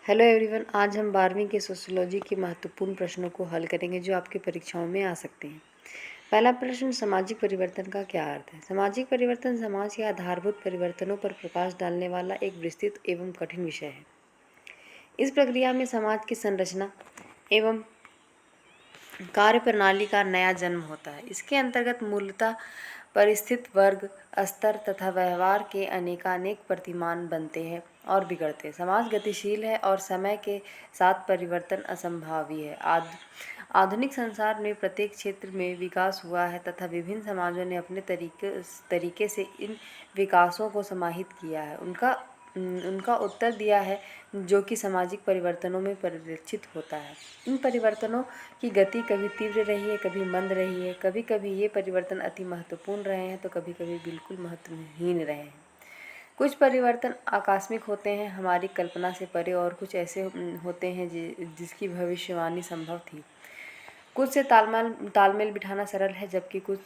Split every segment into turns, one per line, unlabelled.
Hello everyone. आज हम 12वीं के सोशियोलॉजी के महत्वपूर्ण प्रश्नों को हल करेंगे जो आपकी परीक्षाओं में आ सकते हैं। पहला प्रश्न, सामाजिक परिवर्तन का क्या अर्थ है? सामाजिक परिवर्तन समाज के आधारभूत परिवर्तनों पर प्रकाश डालने वाला एक विस्तृत एवं कठिन विषय है। इस प्रक्रिया में समाज की संरचना एवं कार्य प्रणाली का नया जन्म होता है। इसके अंतर्गत मूलतः परिस्थित वर्ग, स्तर तथा व्यवहार के अनेकानेक प्रतिमान बनते हैं और बिगड़ते हैं। समाज गतिशील है और समय के साथ परिवर्तन असंभावी है। आधुनिक संसार में प्रत्येक क्षेत्र में विकास हुआ है तथा विभिन्न समाजों ने अपने तरीके से इन विकासों को समाहित किया है, उनका उत्तर दिया है, जो कि सामाजिक परिवर्तनों में परिलक्षित होता है। इन परिवर्तनों की गति कभी तीव्र रही है, कभी मंद रही है। कभी कभी ये परिवर्तन अति महत्वपूर्ण रहे हैं तो कभी कभी बिल्कुल महत्वहीन रहे हैं। कुछ परिवर्तन आकस्मिक होते हैं, हमारी कल्पना से परे, और कुछ ऐसे होते हैं जिसकी भविष्यवाणी संभव थी। कुछ से तालमेल बिठाना सरल है, जबकि कुछ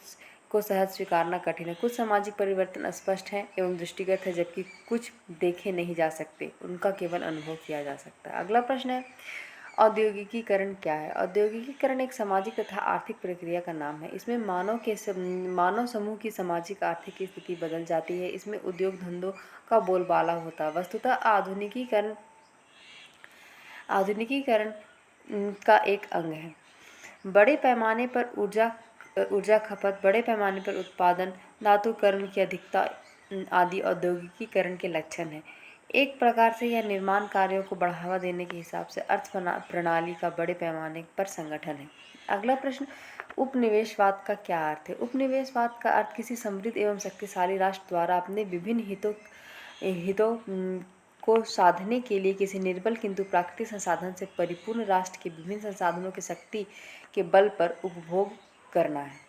को सहज स्वीकारना कठिन है। कुछ सामाजिक परिवर्तन स्पष्ट है एवं दृष्टिगत है, जबकि कुछ देखे नहीं जा सकते, उनका केवल अनुभव किया जा सकता है। अगला प्रश्न है, औद्योगिकीकरण क्या है? औद्योगिकीकरण एक सामाजिक तथा आर्थिक प्रक्रिया का नाम है। इसमें मानव समूह की सामाजिक आर्थिक स्थिति बदल जाती है। इसमें उद्योग धंधों का बोलबाला होता है। वस्तुतः आधुनिकीकरण का एक अंग है। बड़े पैमाने पर ऊर्जा खपत, बड़े पैमाने पर उत्पादन, धातु कर्म की अधिकता आदि औद्योगिकीकरण के लक्षण हैं। एक प्रकार से यह निर्माण कार्यों को बढ़ावा देने के हिसाब से अर्थ प्रणाली का बड़े पैमाने पर संगठन है। अगला प्रश्न, उपनिवेशवाद का क्या अर्थ है? उपनिवेशवाद का अर्थ किसी समृद्ध एवं शक्तिशाली राष्ट्र द्वारा अपने विभिन्न हितों को साधने के लिए किसी निर्बल किंतु प्राकृतिक संसाधन से परिपूर्ण राष्ट्र के विभिन्न संसाधनों की शक्ति के बल पर उपभोग करना है।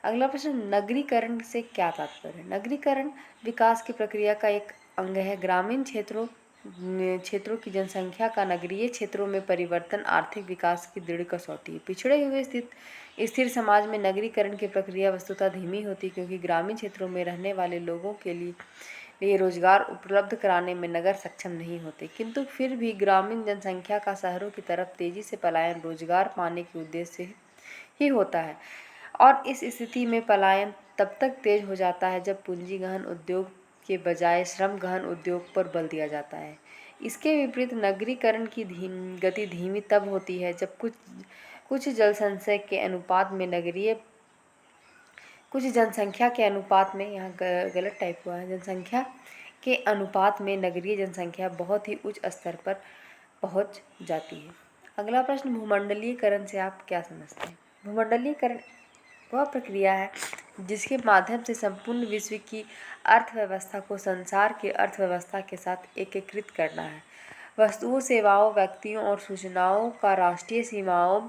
अगला प्रश्न, नगरीकरण से क्या तात्पर्य है? नगरीकरण विकास की प्रक्रिया का एक अंग है। ग्रामीण क्षेत्रों की जनसंख्या का नगरीय क्षेत्रों में परिवर्तन आर्थिक विकास की दृढ़ कसौटी है। पिछड़े हुए स्थिर समाज में नगरीकरण की प्रक्रिया वस्तुतः धीमी होती है, क्योंकि ग्रामीण क्षेत्रों में रहने वाले लोगों के लिए रोजगार उपलब्ध कराने में नगर सक्षम नहीं होते। किंतु फिर भी ग्रामीण जनसंख्या का शहरों की तरफ तेजी से पलायन रोजगार पाने के उद्देश्य से ही होता है, और इस स्थिति में पलायन तब तक तेज हो जाता है जब पूंजी गहन उद्योग के बजाय श्रम गहन उद्योग पर बल दिया जाता है। इसके विपरीत नगरीकरण की गति धीमी तब होती है जब कुछ जनसंख्या के अनुपात में यहाँ गलत टाइप हुआ है, जनसंख्या के अनुपात में नगरीय जनसंख्या बहुत ही उच्च स्तर पर पहुंच जाती है। अगला प्रश्न, भूमंडलीकरण से आप क्या समझते हैं? भूमंडलीकरण वह प्रक्रिया है जिसके माध्यम से संपूर्ण विश्व की अर्थव्यवस्था को संसार की अर्थव्यवस्था के साथ एकीकृत करना है। वस्तुओं, सेवाओं, व्यक्तियों और सूचनाओं का राष्ट्रीय सीमाओं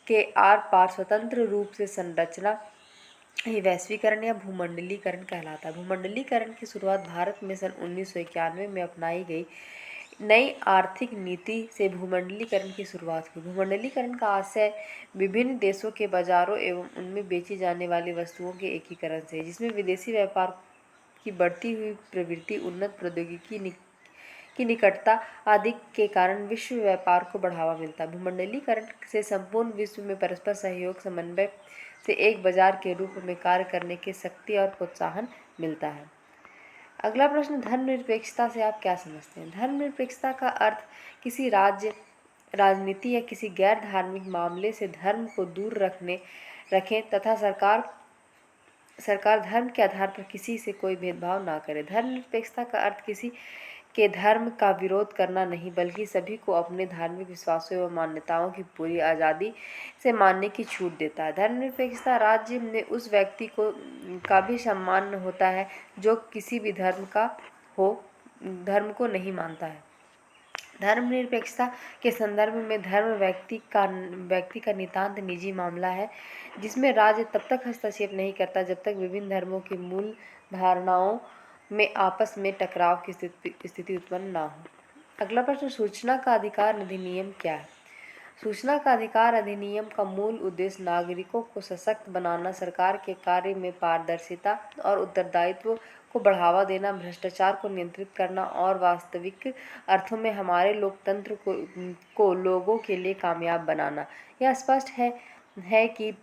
के आर पार स्वतंत्र रूप से संरचना ही वैश्वीकरण या भूमंडलीकरण कहलाता है। भूमंडलीकरण की शुरुआत भारत में सन 1991 में अपनाई गई नई आर्थिक नीति से भूमंडलीकरण की शुरुआत हुई। भूमंडलीकरण का आशय विभिन्न देशों के बाजारों एवं उनमें बेची जाने वाली वस्तुओं के एकीकरण से, जिसमें विदेशी व्यापार की बढ़ती हुई प्रवृत्ति, उन्नत प्रौद्योगिकी की निकटता आदि के कारण विश्व व्यापार को बढ़ावा मिलता है। भूमंडलीकरण से संपूर्ण विश्व में परस्पर सहयोग, समन्वय से एक बाजार के रूप में कार्य करने की शक्ति और प्रोत्साहन मिलता है। अगला प्रश्न, धर्मनिरपेक्षता से आप क्या समझते हैं? धर्मनिरपेक्षता का अर्थ किसी राज्य, राजनीति या किसी गैर धार्मिक मामले से धर्म को दूर रखें तथा सरकार धर्म के आधार पर किसी से कोई भेदभाव ना करे। धर्मनिरपेक्षता का अर्थ किसी के धर्म का विरोध करना नहीं, बल्कि सभी को अपने धार्मिक विश्वासों एवं मान्यताओं की पूरी आज़ादी से मानने की छूट देता है। धर्मनिरपेक्षता राज्य में उस व्यक्ति का भी सम्मान होता है जो किसी भी धर्म को नहीं मानता है। धर्मनिरपेक्षता के संदर्भ में धर्म व्यक्ति का नितांत निजी मामला है, जिसमें राज्य तब तक हस्तक्षेप नहीं करता जब तक विभिन्न धर्मों की मूल धारणाओं में आपस में टकराव की स्थिति उत्पन्न ना हो। अगला प्रश्न, सूचना का अधिकार अधिनियम क्या है? सूचना का अधिकार अधिनियम का मूल उद्देश्य नागरिकों को सशक्त बनाना, सरकार के कार्य में पारदर्शिता और उत्तरदायित्व को बढ़ावा देना, भ्रष्टाचार को नियंत्रित करना और वास्तविक अर्थों में हमारे लोकतंत्र को लोगों के लिए कामयाब बनाना। यह स्पष्ट है कि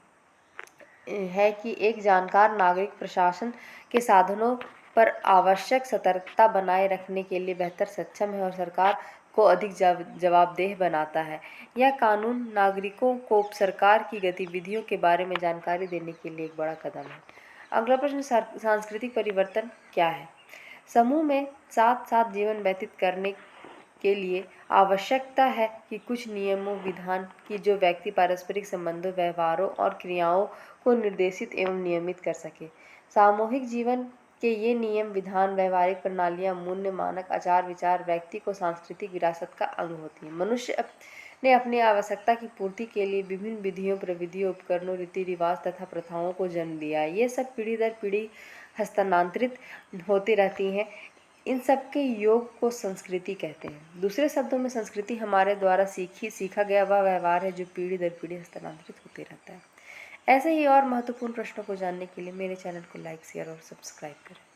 एक जानकार नागरिक प्रशासन के साधनों पर आवश्यक सतर्कता बनाए रखने के लिए बेहतर सक्षम है और सरकार को अधिक जवाबदेह बनाता है। यह कानून नागरिकों को सरकार की गतिविधियों के बारे में जानकारी देने के लिए एक बड़ा कदम है। अगला प्रश्न, सांस्कृतिक परिवर्तन क्या है? समूह में साथ साथ जीवन व्यतीत करने के लिए आवश्यकता है कि कुछ नियमों विधान की जो व्यक्ति पारस्परिक संबंधों, व्यवहारों और क्रियाओं को निर्देशित एवं नियमित कर सके। सामूहिक जीवन के ये नियम विधान, व्यवहारिक प्रणालियाँ, मूल्य, मानक, आचार विचार व्यक्ति को सांस्कृतिक विरासत का अंग होती है। मनुष्य ने अपनी आवश्यकता की पूर्ति के लिए विभिन्न विधियों, प्रविधियों, उपकरणों, रीति रिवाज तथा प्रथाओं को जन्म दिया है। ये सब पीढ़ी दर पीढ़ी हस्तांतरित होती रहती हैं। इन सब के योग को संस्कृति कहते हैं। दूसरे शब्दों में संस्कृति हमारे द्वारा सीखा गया वह व्यवहार है जो पीढ़ी दर पीढ़ी हस्तांतरित होते रहता है। ऐसे ही और महत्वपूर्ण प्रश्नों को जानने के लिए मेरे चैनल को लाइक, शेयर और सब्सक्राइब करें।